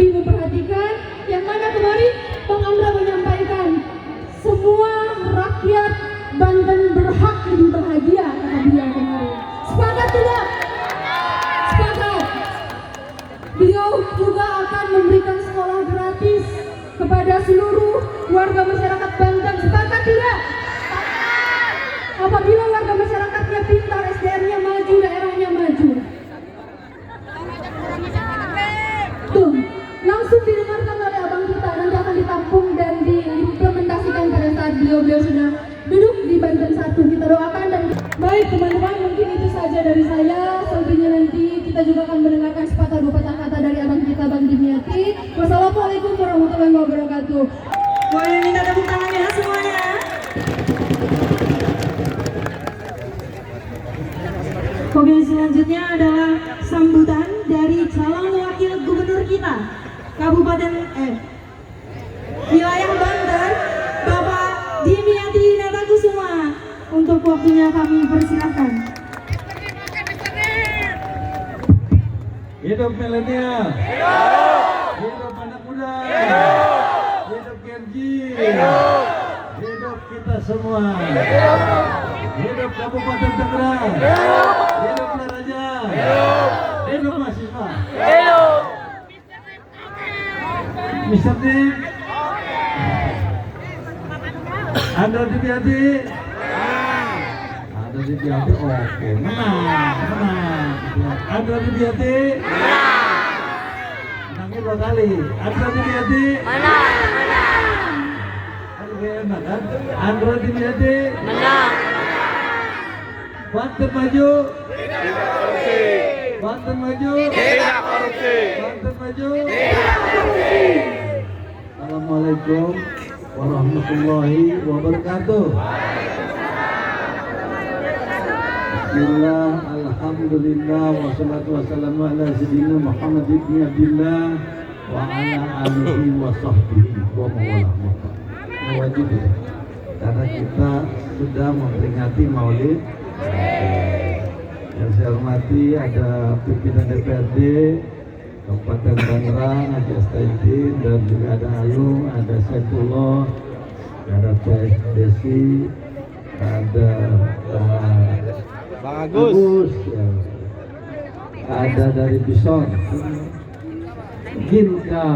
lebih memperhatikan, yang mana kemarin Bang Andra menyampaikan semua rakyat Banten berhak hidup bahagia, kata beliau kemarin. Sepakat tidak? Sepakat. Beliau juga akan memberikan sekolah gratis kepada seluruh warga masyarakat Banten. Sepakat tidak? Apabila warga masyarakatnya pintar, SDM-nya maju, daerahnya maju. Tuh, langsung didengarkan oleh abang kita, nanti akan ditampung dan diimplementasikan pada saat beliau sudah duduk di Banten 1. Kita doakan dan baik teman-teman, mungkin itu saja dari saya. Selebihnya nanti kita juga akan mendengarkan sepatah dua patah kata dari abang kita, Bang Dimyati. Wassalamualaikum warahmatullahi wabarakatuh. Boleh minta tepuk tangannya semuanya. Oke, selanjutnya adalah sambutan dari calon wakil gubernur kita Kabupaten wilayah Banten, Bapak Dimyati Natakusuma. Untuk waktunya kami persilahkan. Hidup milenial, hidup anak muda, hidup Gen Z, hidup kita semua, hidup Kabupaten Tangerang, hidup Raja, hidup mahasiswa, Mr. Dik, Andra Dimyati, Andra Dimyati, oke, menang. Andra Dimyati, menangnya 2 kali. Andra Dimyati, menang. Enak kan? Andra Dimyati, menang. Banten maju, tidak korupsi. Banten maju, tidak korupsi. Banten maju, tidak korupsi. Assalamualaikum warahmatullahi wabarakatuh. Bismillah, alhamdulillah, wassalatu wassalamu ala sayyidina Muhammad ibn Abdillah wa ala alihi wa sahbihi wa mawalah. Wajib ya, karena kita sudah memperingati Maulid. Yang saya hormati ada pimpinan DPRD Kabupaten Tangerang, Haji Astaidin, dan juga ada Ayu, ada Saifullah, ada Teh Desi, ada Bang Agus, ya. Ada dari Bison, Ginka,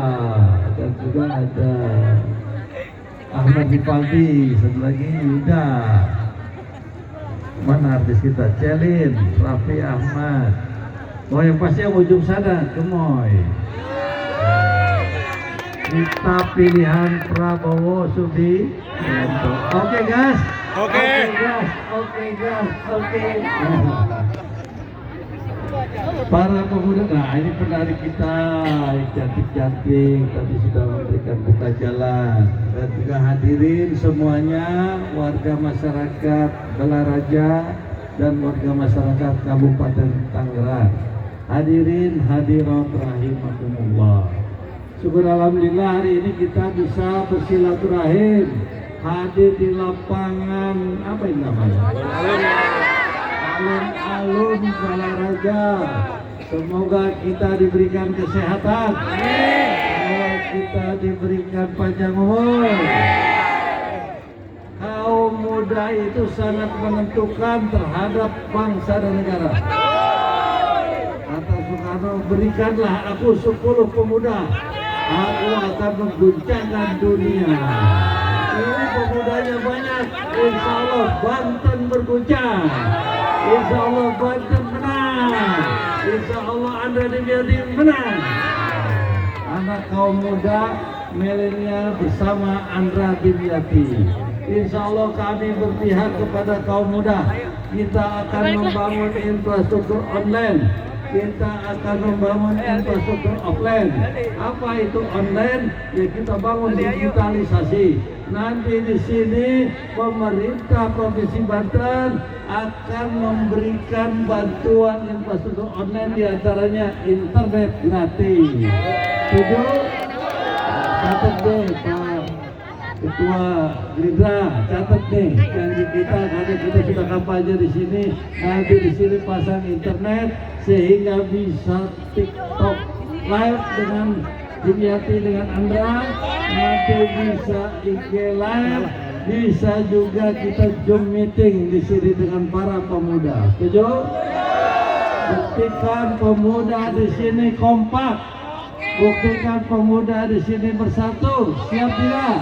dan juga ada Ahmad Rifaldi, satu lagi Yuda. Mana artis kita? Celin, Raffi Ahmad. Oh, yang pasti yang ujung sana, Gemoy. Kita pilihan Prabowo Subianto. Oke, guys. Oke, guys. Oke. Para pemuda, nah ini penari kita cantik-cantik tadi sudah memberikan buka jalan, dan juga hadirin semuanya, warga masyarakat Balaraja dan warga masyarakat Kabupaten Tangerang. Hadirin hadirat rahimakumullah. Syukur alhamdulillah hari ini kita bisa bersilaturahim, hadir di lapangan apa ini namanya? Alun-alun Balaraja. Semoga kita diberikan kesehatan, semoga kita diberikan panjang umur. Kaum muda itu sangat menentukan terhadap bangsa dan negara. Kata Soekarno, berikanlah aku 10 pemuda, aku akan mengguncangkan dunia. Ini pemudanya banyak, insya Allah Banten berguncang. Insya Allah Banten menang. Insya Allah Andra Dimyati menang. Anak kaum muda milenial bersama Andra Dimyati. Insya Allah kami berpihak kepada kaum muda. Kita akan membangun infrastruktur online. Kita akan membangun infrastruktur offline. Apa itu online? Ya kita bangun digitalisasi. Nanti di sini pemerintah Provinsi Banten akan memberikan bantuan infrastruktur online, diantaranya internet gratis. Setuju? Catat deh Pak Ketua Gerindra, catat nih janji kita, karena kita sudah kampanye di sini. Nanti di sini pasang internet sehingga bisa TikTok live dengan Dimyati dengan Andra, nanti bisa IG Live, bisa juga kita Zoom meeting di sini dengan para pemuda. Setuju? Buktikan pemuda di sini kompak. Buktikan pemuda di sini bersatu. Siap tidak?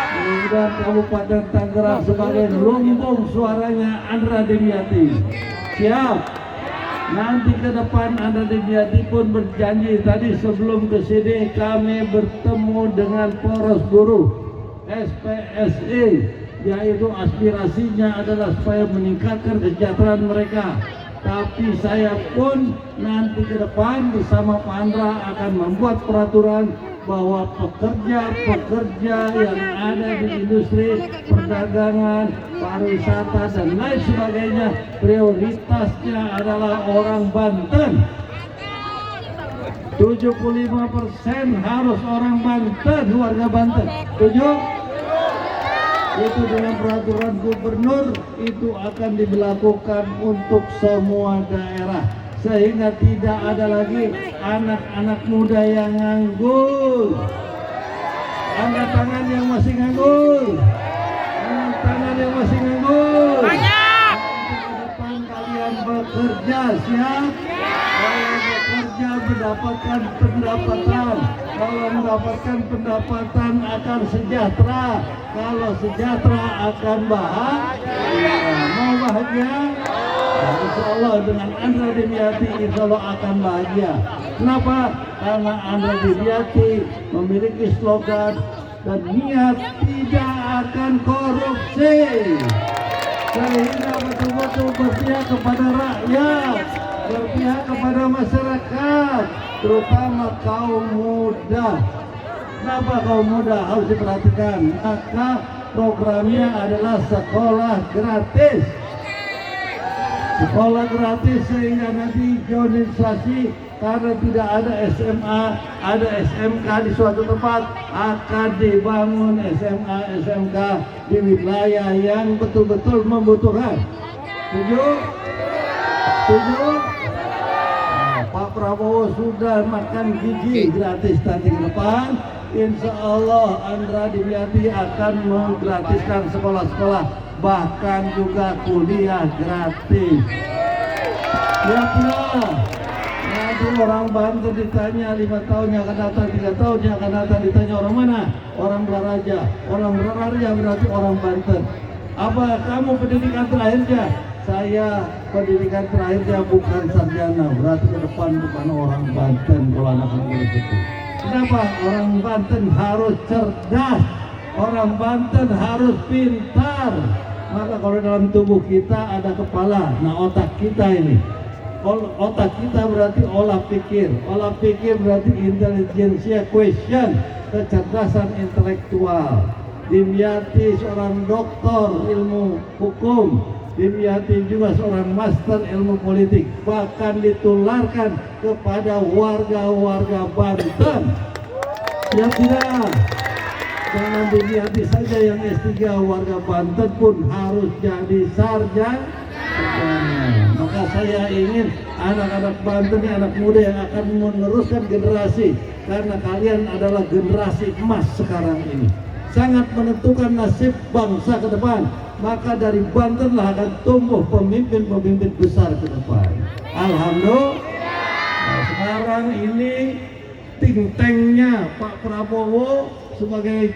Mudah-mudahan Kabupaten Tangerang sebagai lumbung suaranya Andra Dimyati. Siap? Nanti ke depan Andra Dimyati pun berjanji, tadi sebelum ke sini kami bertemu dengan poros buruh SPSI, yaitu aspirasinya adalah supaya meningkatkan kesejahteraan mereka. Tapi saya pun nanti ke depan bersama Pak Andra akan membuat peraturan bahwa pekerja-pekerja yang ada di industri perdagangan, pariwisata dan lain sebagainya, prioritasnya adalah orang Banten. 75% harus orang Banten, warga Banten. Setuju? Itu dengan peraturan gubernur itu akan diberlakukan untuk semua daerah, sehingga tidak ada lagi anak-anak muda yang nganggur. Angkat tangan yang masih nganggur. Angkat tangan yang masih nganggur. Nanti ke depan kalian bekerja, siap? Kalau bekerja mendapatkan pendapatan. Kalau mendapatkan pendapatan akan sejahtera. Kalau sejahtera akan bahagia. Mau bahagia? Insya Allah dengan Andra Dimyati insya Allah akan bahagia. Kenapa? Karena Andra Dimyati memiliki slogan dan niat tidak akan korupsi, sehingga betul-betul berpihak kepada rakyat, berpihak kepada masyarakat, terutama kaum muda. Kenapa kaum muda harus diperhatikan? Maka programnya adalah sekolah gratis. Sekolah gratis sehingga nanti jonisasi, karena tidak ada SMA, ada SMK di suatu tempat, akan dibangun SMA, SMK di wilayah yang betul-betul membutuhkan. Setuju? Setuju? Nah, Pak Prabowo sudah makan gizi gratis nanti ke depan. Insya Allah Andra Dimyati akan menggratiskan sekolah-sekolah, bahkan juga kuliah gratis. Ya pula, nanti orang Banten ditanya 5 tahun yang akan datang, 3 tahun yang akan datang, ditanya orang mana? Orang Blaraja. Orang Blaraja berarti orang Banten. Apa kamu pendidikan terakhirnya? Saya pendidikan terakhirnya bukan sarjana, berarti ke depan bukan orang Banten kalau anak begitu. Kenapa? Orang Banten harus cerdas, orang Banten harus pintar. Maka kalau dalam tubuh kita ada kepala, nah otak kita ini, otak kita berarti olah pikir berarti intelligentsia question, kecerdasan intelektual. Dimyati seorang doktor ilmu hukum, Dimyati juga seorang master ilmu politik, bahkan ditularkan kepada warga-warga Banten. Siap tidak? Jangan Dimyati saja yang S3, warga Banten pun harus jadi sarjana. Maka saya ingin anak-anak Banten ini, anak muda yang akan meneruskan generasi, karena kalian adalah generasi emas sekarang ini, sangat menentukan nasib bangsa ke depan. Maka dari Banten lah akan tumbuh pemimpin-pemimpin besar ke depan. Alhamdulillah. Nah, sekarang ini think tanknya Pak Prabowo sebagai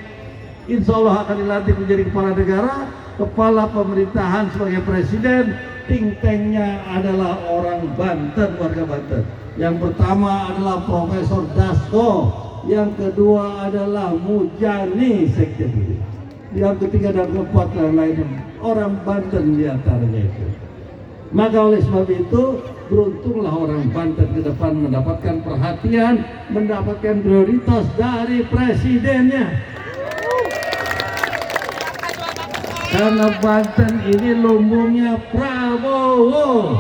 insya Allah akan dilantik menjadi kepala negara, kepala pemerintahan sebagai presiden. Think tanknya adalah orang Banten, warga Banten. Yang pertama adalah Profesor Dasko, yang kedua adalah Mujani Sekjen, yang ketiga dan keempat lainnya orang Banten diantaranya itu. Maka oleh sebab itu beruntunglah orang Banten ke depan mendapatkan perhatian, mendapatkan prioritas dari presidennya. Karena Banten ini lumbungnya Prabowo.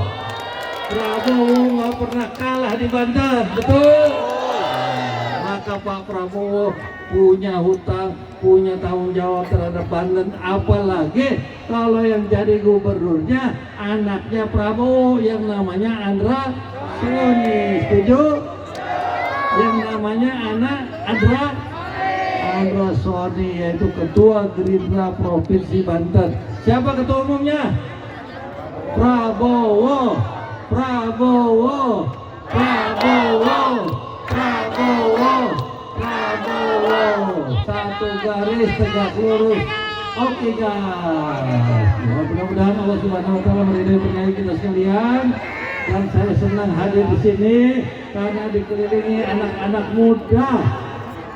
Prabowo nggak pernah kalah di Banten, betul? Maka Pak Prabowo punya hutang, punya tanggung jawab terhadap Banten. Apalagi kalau yang jadi gubernurnya anaknya Prabowo yang namanya Andra Soni. Setuju? yang namanya anak Andra Sony, yaitu Ketua Gerindra Provinsi Banten. Siapa ketua umumnya? Prabowo. Satu garis tegak lurus. Oke guys, mudah-mudahan Allah Subhanahu Wa Taala meridai penyanyi kita sekalian. Dan saya senang hadir di sini karena dikelilingi anak-anak muda.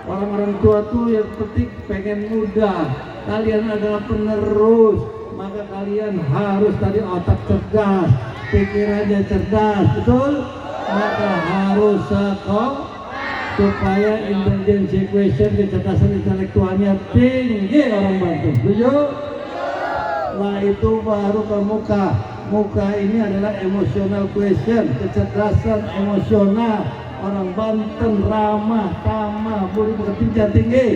Orang-orang tua tuh yang penting pengen muda. Kalian adalah penerus, maka kalian harus tadi otak cerdas, pikirannya cerdas, betul? Maka harus sekolah supaya intelligence question, kecerdasan intelektualnya tinggi orang Banten. Setuju? Lah itu baru ke muka. Muka ini adalah emotional question, kecerdasan emosional. Orang Banten ramah, tamah, budi pekerti tinggi,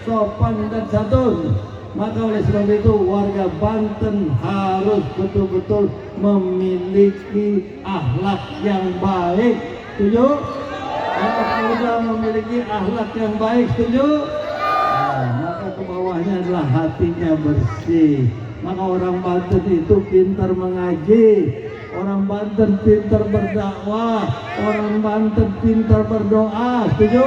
sopan dan santun. Maka oleh sebab itu warga Banten harus betul-betul memiliki akhlak yang baik. Setuju? Anak muda memiliki akhlak yang baik, setuju? Nah, maka ke bawahnya adalah hatinya bersih. Maka orang Banten itu pintar mengaji, orang Banten pintar berdakwah, orang Banten pintar berdoa, setuju?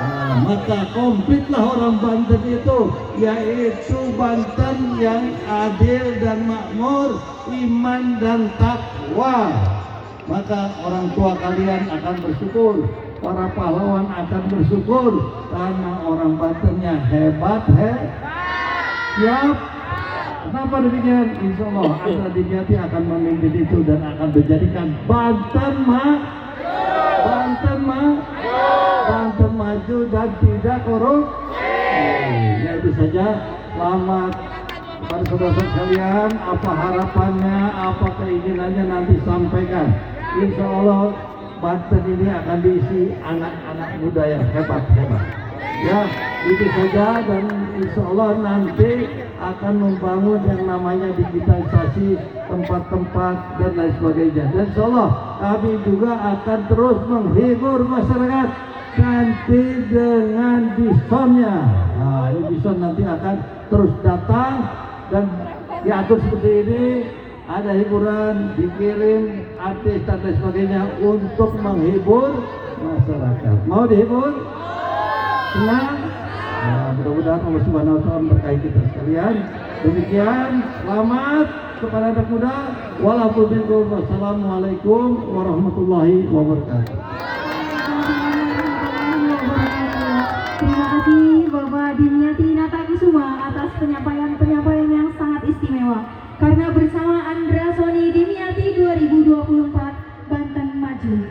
Nah, maka komplitlah orang Banten itu, yaitu Banten yang adil dan makmur, iman dan takwa. Maka orang tua kalian akan bersyukur, para pahlawan akan bersyukur karena orang Bantennya hebat. Siap? Kenapa demikian? Insya Allah Andra Dimyati akan memimpin itu dan akan menjadikan Banten maju dan tidak korup. Ya itu saja. Selamat kepada saudara sekalian. Apa harapannya, apa keinginannya nanti sampaikan. Insya Allah Banten ini akan diisi anak-anak muda yang hebat. Ya, itu saja, dan insya Allah nanti akan membangun yang namanya digitalisasi tempat-tempat dan lain sebagainya. Dan insya Allah kami juga akan terus menghibur masyarakat nanti dengan diskonnya. Nah, ini diskon nanti akan terus datang dan diatur seperti ini. Ada hiburan, dikirim artis dan lain sebagainya untuk menghibur masyarakat. Mau dihibur? Senang? Nah, mudah-mudahan Allah Subhanahu Wa Taala memberkahi kita sekalian. Demikian, selamat kepada anak muda. Wassalamualaikum warahmatullahi wabarakatuh. Terima kasih Bapak Dimyati Natakusuma atas penyampaian yang sangat istimewa. Karena bersama Andra Sony Dimyati 2024 Banten Maju.